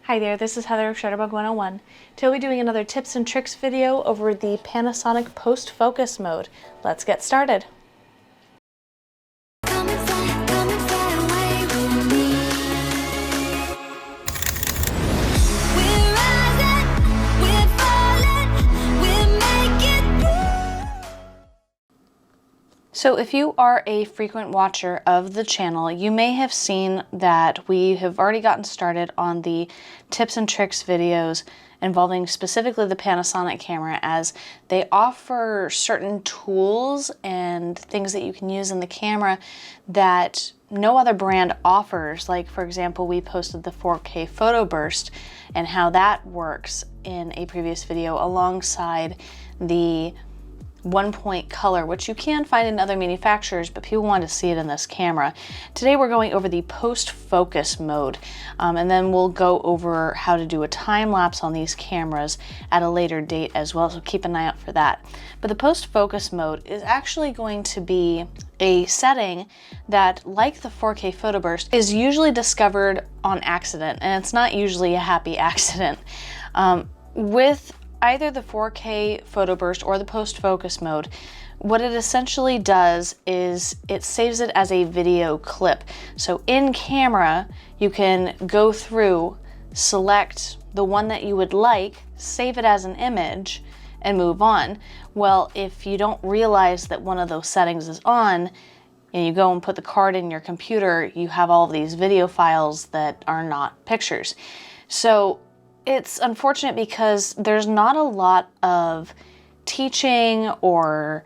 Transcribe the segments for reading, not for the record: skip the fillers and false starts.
Hi there, this is Heather of Shutterbug 101. Today we'll be doing another tips and tricks video over the Panasonic post-focus mode. Let's get started. So if you are a frequent watcher of the channel, you may have seen that we have already gotten started on the tips and tricks videos involving specifically the Panasonic camera, as they offer certain tools and things that you can use in the camera that no other brand offers. Like, for example, we posted the 4K photo burst and how that works in a previous video alongside the 1-point color, which you can find in other manufacturers, but people want to see it in this camera. Today we're going over the post-focus mode, and then we'll go over how to do a time lapse on these cameras at a later date as well, so keep an eye out for that. But the post-focus mode is actually going to be a setting that, like the 4K photo burst, is usually discovered on accident, and it's not usually a happy accident. With either the 4K photo burst or the post-focus mode, what it essentially does is it saves it as a video clip. So in camera, you can go through, select the one that you would like, save it as an image, and move on. Well, if you don't realize that one of those settings is on, and you go and put the card in your computer, you have all of these video files that are not pictures. So it's unfortunate because there's not a lot of teaching or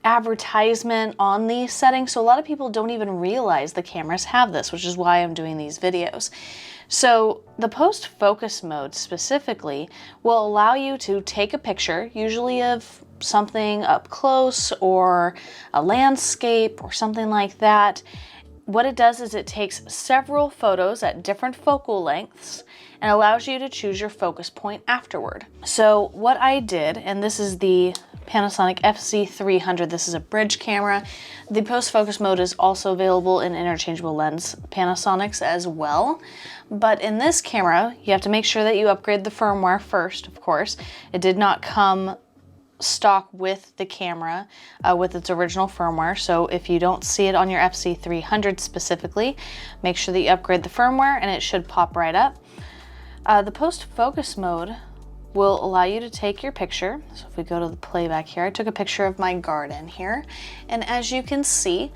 advertisement on these settings, so a lot of people don't even realize the cameras have this, which is why I'm doing these videos. So the post-focus mode specifically will allow you to take a picture, usually of something up close or a landscape or something like that. What it does is it takes several photos at different focal lengths and allows you to choose your focus point afterward. So what I did, and this is the Panasonic FZ300, this is a bridge camera. The post-focus mode is also available in interchangeable lens Panasonics as well. But in this camera, you have to make sure that you upgrade the firmware first, of course. It did not come stock with the camera with its original firmware, so if you don't see it on your FZ300 specifically, make sure that you upgrade the firmware and it should pop right up. The post-focus mode will allow you to take your picture. So if we go to the playback here, I took a picture of my garden here, and as you can see,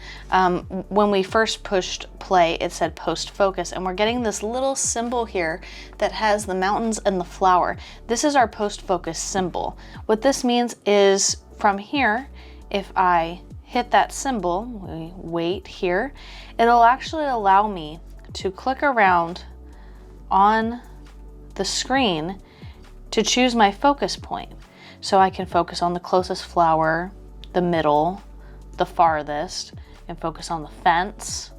when we first pushed play, it said post-focus, and we're getting this little symbol here that has the mountains and the flower. This is our post-focus symbol. What this means is, from here, if I hit that symbol, we wait here, it'll actually allow me to click around on the screen to choose my focus point. So I can focus on the closest flower, the middle, the farthest, and focus on the fence.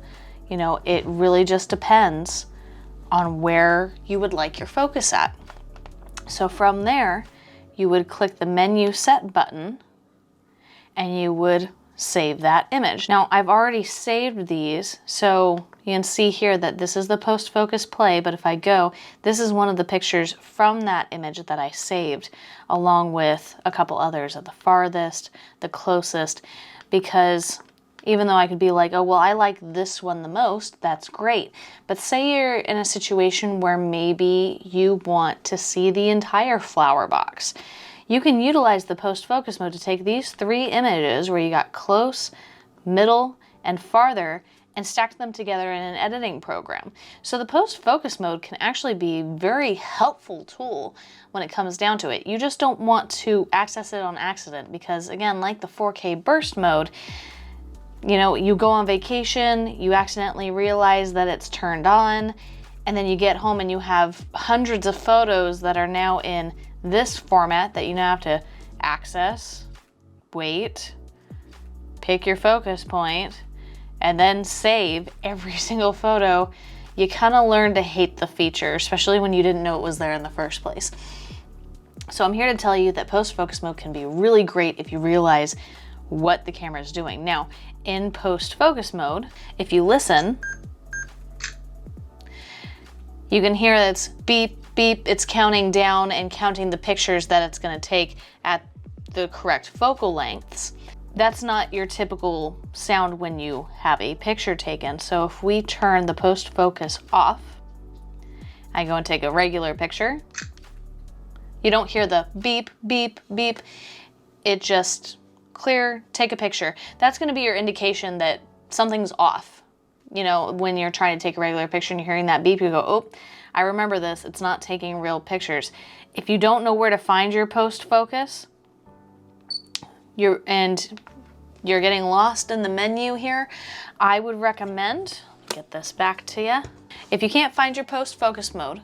You know, it really just depends on where you would like your focus at. So from there, you would click the menu set button and you would save that image. Now, I've already saved these, so you can see here that this is the post-focus play, but if I go, this is one of the pictures from that image that I saved, along with a couple others at the farthest, the closest, because even though I could be like, oh, well, I like this one the most, that's great. But say you're in a situation where maybe you want to see the entire flower box. You can utilize the post-focus mode to take these 3 images where you got close, middle, and farther, and stack them together in an editing program. So the post-focus mode can actually be a very helpful tool when it comes down to it. You just don't want to access it on accident because, again, like the 4K burst mode, you know, you go on vacation, you accidentally realize that it's turned on, and then you get home and you have hundreds of photos that are now in this format that you now have to access, wait, pick your focus point, and then save every single photo. You kind of learn to hate the feature, especially when you didn't know it was there in the first place. So I'm here to tell you that post-focus mode can be really great if you realize what the camera is doing. Now, in post-focus mode, if you listen, You can hear it's beep, beep, it's counting down and counting the pictures that it's gonna take at the correct focal lengths. That's not your typical sound when you have a picture taken. So if we turn the post focus off, I go and take a regular picture, you don't hear the beep, beep, beep. It just clear, take a picture. That's gonna be your indication that something's off. You know, when you're trying to take a regular picture and you're hearing that beep, you go, oh, I remember this, it's not taking real pictures. If you don't know where to find your post focus, you're getting lost in the menu here, I would recommend, get this back to you. If you can't find your post focus mode,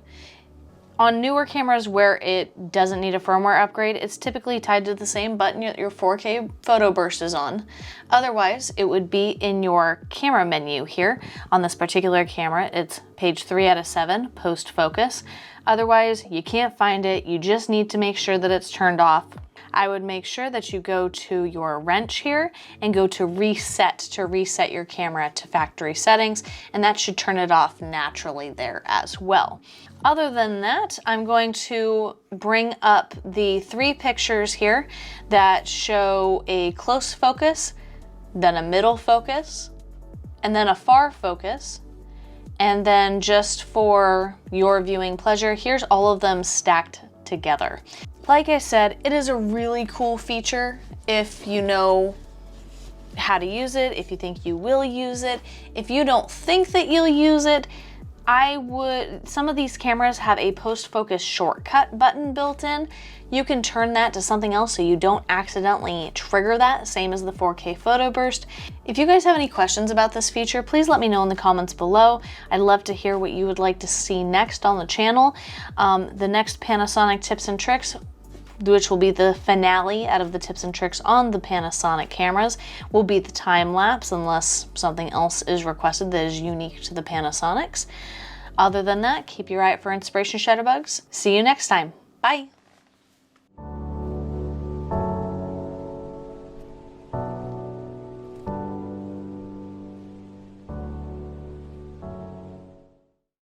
on newer cameras where it doesn't need a firmware upgrade, it's typically tied to the same button your 4K photo burst is on. Otherwise, it would be in your camera menu here. On this particular camera, it's page 3 out of 7, post focus. Otherwise, you can't find it. You just need to make sure that it's turned off. I would make sure that you go to your wrench here and go to reset your camera to factory settings, and that should turn it off naturally there as well. Other than that, I'm going to bring up the 3 pictures here that show a close focus, then a middle focus, and then a far focus. And then just for your viewing pleasure, here's all of them stacked together. Like I said, it is a really cool feature if you know how to use it, if you think you will use it. If you don't think that you'll use it, some of these cameras have a post-focus shortcut button built in. You can turn that to something else so you don't accidentally trigger that, same as the 4K photo burst. If you guys have any questions about this feature, please let me know in the comments below. I'd love to hear what you would like to see next on the channel. The next Panasonic tips and tricks, which will be the finale out of the tips and tricks on the Panasonic cameras, will be the time lapse unless something else is requested that is unique to the Panasonics. Other than that, keep your eye out for inspiration, Shutterbugs. See you next time. Bye.